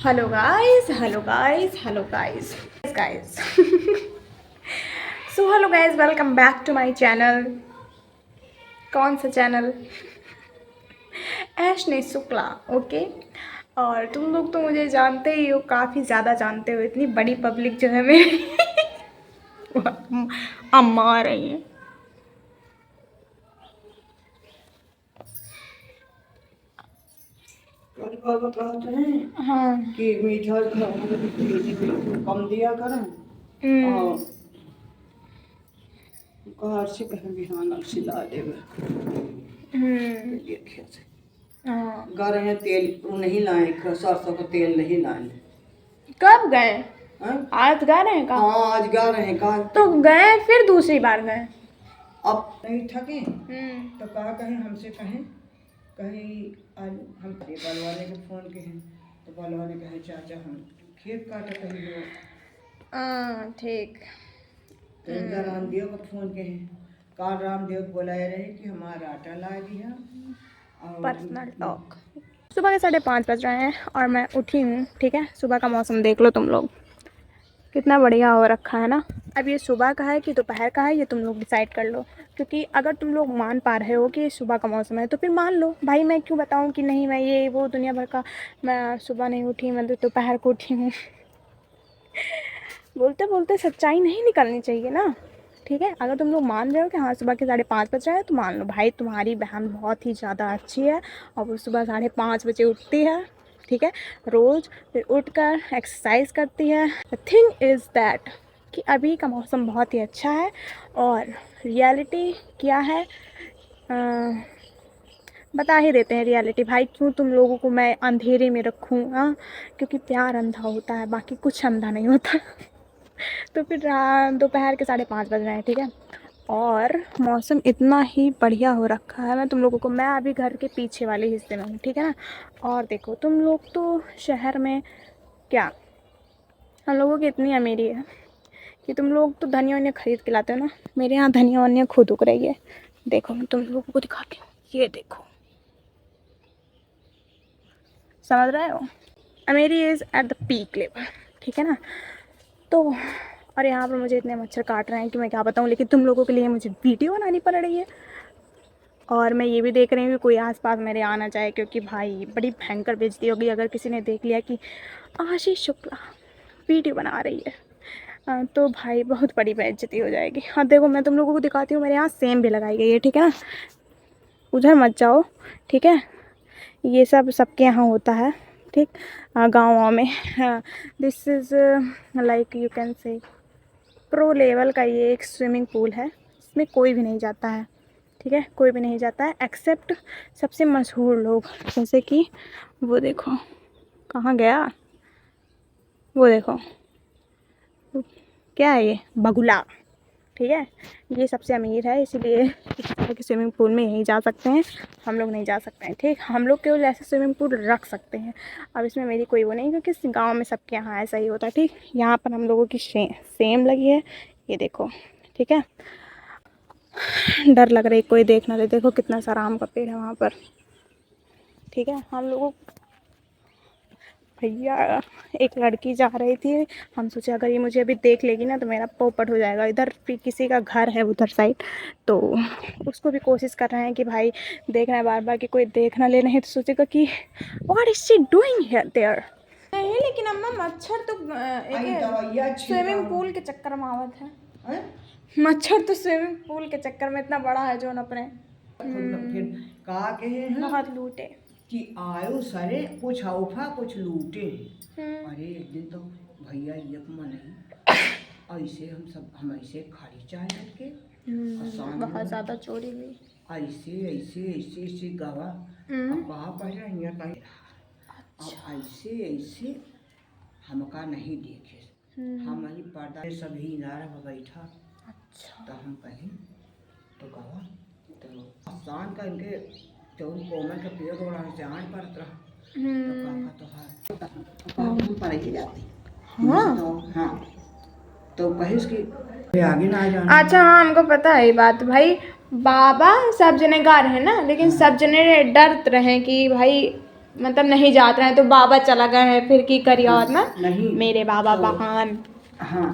Hello guys, hello guys, hello guys, guys. So hello guys, welcome back to my channel. कौन सा channel? ऐशनी Shukla. Okay. और तुम लोग तो मुझे जानते ही हो, काफ़ी ज़्यादा जानते हो। इतनी बड़ी पब्लिक जो है मेरी वो अम्मा आ रही है। कहते हैं हाँ। कि मीठा कम दिया करें और घर से कहीं बिहान सिला देवे हाँ। गा रहे हैं तेल वो नहीं लाए, सरसों का तेल नहीं लाए। कब गए? हैं? आज गा रहे हैं का? हाँ आज गा रहे हैं का तो गए, फिर दूसरी बार गए। अब नहीं थके तो कहा कहीं हमसे कहें कहीं आज हम बल वाले के फोन के हैं तो बल वाले कहे चाचा हम खेत काटे कहीं हो ठीक। तो इनका रामदेव का फोन के हैं काल रामदेव बुलाए रहे कि हमारा आटा ला दिया और पर्सनल टॉक। सुबह के 5:30 बज रहे हैं और मैं उठी हूँ। ठीक है, सुबह का मौसम देख लो तुम लोग, कितना बढ़िया हो रखा है ना। अब ये सुबह का है कि दोपहर का है, ये तुम लोग डिसाइड कर लो। क्योंकि अगर तुम लोग मान पा रहे हो कि सुबह का मौसम है तो फिर मान लो भाई। मैं क्यों बताऊँ कि नहीं, मैं ये वो दुनिया भर का, मैं सुबह नहीं उठी, मैं तो दोपहर को उठी हूँ। बोलते बोलते सच्चाई नहीं निकलनी चाहिए ना। ठीक है, अगर तुम लोग मान रहे हो कि हाँ सुबह के 5:30 बज रहे हैं तो मान लो भाई, तुम्हारी बहन बहुत ही ज़्यादा अच्छी है और वो सुबह 5:30 बजे उठती है। ठीक है, रोज़ फिर उठकर एक्सरसाइज करती है। द थिंग इज़ दैट कि अभी का मौसम बहुत ही अच्छा है और रियलिटी क्या है बता ही देते हैं। रियलिटी भाई, क्यों तुम लोगों को मैं अंधेरे में रखूँ? हाँ, क्योंकि प्यार अंधा होता है, बाकी कुछ अंधा नहीं होता। तो फिर दोपहर के 5:30 बज रहे हैं। ठीक है, और मौसम इतना ही बढ़िया हो रखा है। मैं तुम लोगों को, मैं अभी घर के पीछे वाले हिस्से में हूँ। ठीक है ना। और देखो तुम लोग तो शहर में, क्या हम लोगों की इतनी अमीरी है कि तुम लोग तो धनिया वनिया खरीद के लाते हो ना। मेरे यहाँ धनिया वनिया खुद उग रही है। देखो मैं तुम लोगों को दिखाती हूँ, ये देखो, समझ रहे हो? Amery is at the peak level. ठीक है ना। तो और यहाँ पर मुझे इतने मच्छर काट रहे हैं कि मैं क्या बताऊँ, लेकिन तुम लोगों के लिए मुझे वीडियो बनानी पड़ रही है। और मैं ये भी देख रही हूँ कि कोई आसपास मेरे आना चाहे, क्योंकि भाई बड़ी भयंकर बेइज्जती होगी अगर किसी ने देख लिया कि आशीष शुक्ला वीडियो बना रही है। तो भाई बहुत बड़ी बेइज्जती हो जाएगी। और देखो मैं तुम लोगों को दिखाती हूँ, मेरे यहाँ सेम भी लगाई गई है। ठीक है ना, उधर मत जाओ। ठीक है, ये सब सबके यहाँ होता है। ठीक, गाँव में। This is like you can say pro level का ये एक स्विमिंग पूल है। इसमें कोई भी नहीं जाता है। ठीक है, कोई भी नहीं जाता है एक्सेप्ट सबसे मशहूर लोग, जैसे कि वो देखो कहाँ गया, वो देखो क्या है ये, बगुला। ठीक है, ये सबसे अमीर है, इसीलिए इस तरह के स्विमिंग पूल में यहीं जा सकते हैं। हम लोग नहीं जा सकते हैं। ठीक, हम लोग केवल ऐसे स्विमिंग पूल रख सकते हैं। अब इसमें मेरी कोई वो नहीं, क्योंकि इस गाँव में सबके यहाँ ऐसा ही होता है। ठीक, यहाँ पर हम लोगों की सेम लगी है, ये देखो। ठीक है, डर लग रही कोई देख ना ले। देखो कितना सारा आम का पेड़ है वहाँ पर। ठीक है, हम लोगों, भैया एक लड़की जा रही थी, हम सोचे अगर ये मुझे अभी देख लेगी ना तो मेरा पोपट हो जाएगा। इधर भी किसी का घर है उधर साइड, तो उसको भी कोशिश कर रहे हैं कि भाई देखना है बार बार कि कोई देख ना ले, नहीं तो सोचेगा कि what is she doing here there. नहीं लेकिन अम्मा मच्छर तो एक स्विमिंग पूल के चक्कर में आवत है। मच्छर तो स्विमिंग पूल के चक्कर में इतना बड़ा है जो न अपने फिर कहा के हैं बहुत लूटे कि आयो सरे कुछ औफा कुछ लूटे। अरे एक दिन तो भैया एक मन नहीं ऐसे हम ऐसे खाली चाय रख के बहुत ज़्यादा चोरी हुई। ऐसे ऐसे ऐसे ऐसे गवा अब कहा पहले यहाँ कहीं अब ऐसे ऐसे हमका नहीं देखे। हम ही पर्दा सभी नारा में बैठा। अच्छा, तो हम कहीं तो गवा तो आसान का इनके चौन कोमल का पेड़ बड़ा जान पड़त रहा तो काका तो हां पर ही जाती। हाँ तो हाँ तो कहिस कि आगे ना आ जाना। अच्छा हाँ, हमको पता है ये बात भाई। बाबा सब जने गा रहे हैं ना, लेकिन सब जने डरते रहे कि भाई मतलब नहीं जात रहे तो बाबा चला गए हैं फिर की करिए और ना नहीं मेरे बाबा तो- बहान। हाँ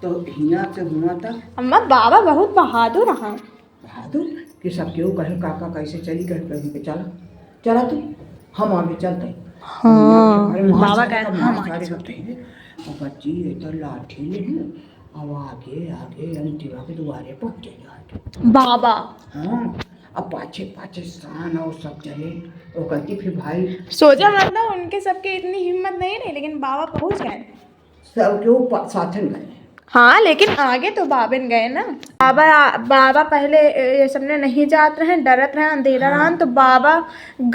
तो हिया से हुआ था अम्मा बाबा बहुत बहादुर हैं। बहादुर कि सब क्यों कहे काका कैसे चली कहे चला चला तू हम आगे चलते हैं। हाँ, बाबा बाबा का कहे हम आगे चलते हैं और बच्ची इधर लाठी ले अब आगे आगे अंतिमा के द्वारे पहुंचे जाए बाबा। हाँ अब पाछे पाछे सान और सब चले वो कहती फिर भाई सोचा मतलब उनके सबके इतनी हिम्मत नहीं रही लेकिन बाबा पहुंच गए। सब क्यों साथन गए हाँ लेकिन आगे तो बाबन गए ना। बाबा बाबा पहले ये सबने नहीं जात रहे डरत रहे अंधेरा हाँ। रहा तो बाबा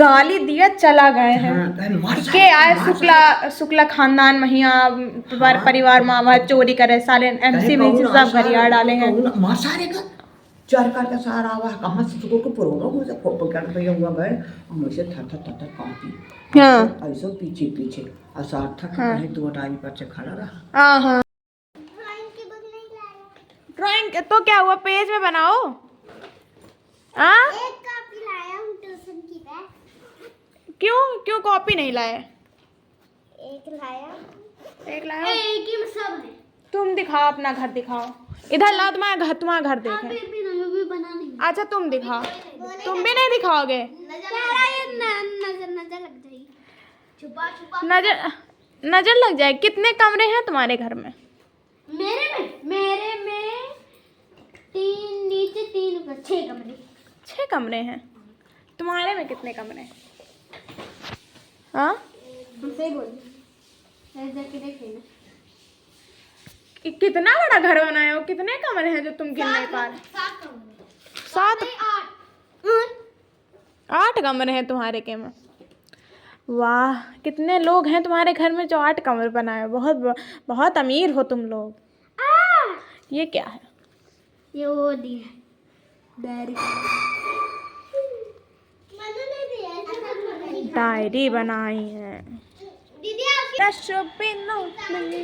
गाली दिया चला गए हैं। मार के आए शुक्ला खानदान महिया परिवार मामा चोरी करे साले एमसी में सब गरिया डाले हैं। मार सारे का चार का सारा आवा कहाँ से सुको को पुरोगा हो सब को कर पे हुआ गए हम ऐसे थर थर थर कांपी हाँ ऐसे पीछे पीछे असार्थक कहीं दो टाइम पर से खड़ा रहा हाँ हाँ। ड्राइंग तो क्या हुआ पेज में बनाओ। हाँ एक कॉपी लाया हूँ ट्यूशन की बैग। क्यों क्यों कॉपी नहीं लाए। एक लाया एक लाए एक ही में सब है। तुम दिखाओ अपना घर दिखाओ इधर लाओ तुम्हारा घर देखें। भी बना नहीं अच्छा तुम दिखाओ तुम भी नहीं दिखाओगे। नजर नजर लग जाएगी छुपा छुपा नजर लग जाए। कितने कमरे हैं तुम्हारे घर में। मेरे में 3 नीचे 3 ऊपर 6 कमरे। 6 कमरे हैं। तुम्हारे में कितने कमरे हैं। हाँ हमसे बोल ऐसा कि देखें कितना बड़ा घर बनाए हो। कितने कमरे हैं जो तुम गिन नहीं पा रहे। 7 कमरे 7 8 कमरे हैं तुम्हारे के में। वाह कितने लोग हैं तुम्हारे घर में जो 8 कमरे बनाए हो। बहुत अमीर हो तुम लोग। ये क्या है। ये वो दिया डायरी डायरी बनाई है। दीदी That should be no me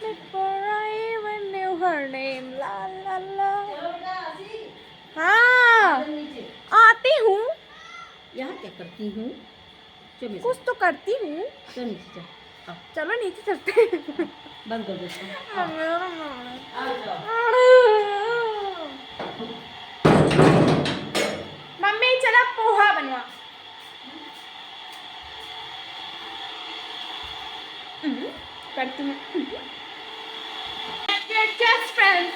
before I even knew her name. La la la. हाँ आती हूँ। यहाँ क्या करती हूँ। चलो कुछ तो करती हूँ। चल नीचे चल चलो नीचे चलते हैं। बंद कर दो मम्मी चला पोहा बनवा। करती हूँ। You're just friends,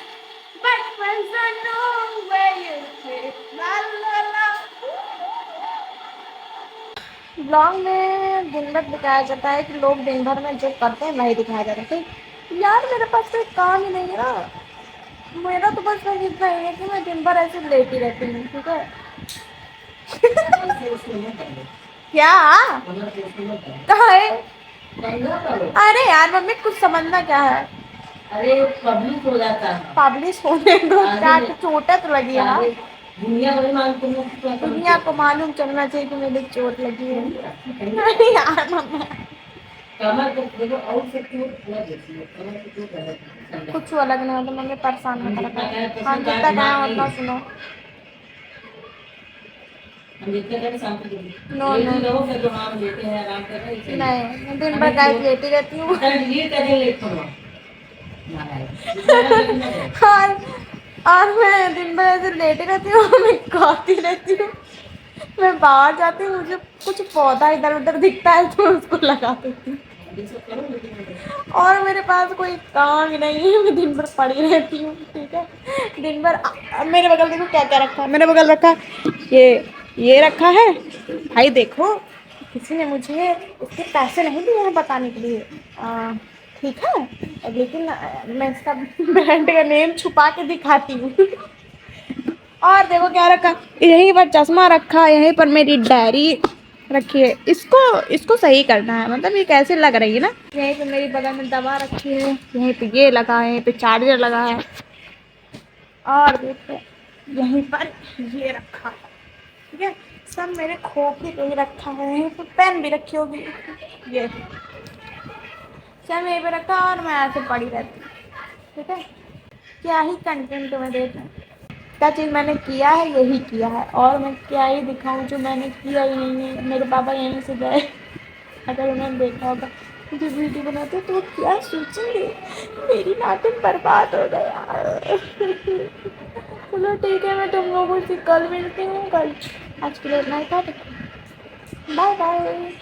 but friends don't know where you live. La la la. Blog में दिन भर दिखाया जाता है कि लोग दिन भर में जो करते हैं वही दिखाया जाता है। तो यार मेरे पास कोई काम ही नहीं है ना। मेरा तो बस वही इतना ही है कि मैं दिन भर ऐसे लेटी रहती हूँ। ठीक है क्या कहा है। अरे यार मम्मी कुछ समझना क्या है। अरे पब्लिक हो जाता है। पब्लिश होने दो क्या चोट तो लगी है ना। दुनिया को मालूम चलना चाहिए कि मेरी चोट लगी है। अरे यार मम्मी कुछ अलग नहीं होता। मम्मी परेशान मत रखा। हम जितना कहें उतना सुनो। नो नो नहीं मैं दिन भर गाय लेटी रहती हूँ। और मैं दिन भर ऐसे लेटी रहती हूँ। मैं गाती रहती हूँ। मैं बाहर जाती हूँ मुझे कुछ पौधा इधर उधर दिखता है तो उसको लगा देती हूँ। और मेरे पास कोई काम ही नहीं है। मैं दिन भर पड़ी रहती हूँ। ठीक है दिन भर मेरे बगल देखो क्या क्या रखा है। मेरे बगल रखा ये रखा है भाई। देखो किसी ने मुझे इसके पैसे नहीं दिए हैं बताने के लिए। ठीक है लेकिन मैं इसका ब्रांड का नेम छुपा के दिखाती हूँ। और देखो क्या रखा। यहीं पर चश्मा रखा यहीं पर मेरी डायरी रखी है। इसको सही करना है। मतलब ये कैसे लग रही है ना। यहीं पे मेरी बगल में दवा रखी है। यहीं पे ये लगा है। यहीं पे चार्जर लगा है। और देखो यहीं पर ये रखा है। ठीक है सब मेरे खोपड़ी पे ही रखा है। यहीं पे पेन भी रखी होगी। ये सब यहीं पे रखा और मैं ऐसे पड़ी रहती हूँ। ठीक है क्या ही कंटेंट में देखें। क्या चीज़ मैंने किया है यही किया है। और मैं क्या ही दिखाऊं जो मैंने किया ही नहीं है। मेरे पापा यहीं से गए। अगर उन्होंने देखा होगा मुझे वीडियो बनाते तो वो क्या सोचेंगे, मेरी नाटक बर्बाद हो गया। चलो ठीक है, मैं तुम लोगों से कल मिलती हूँ। कल आज के लिए इतना ही था। Bye bye.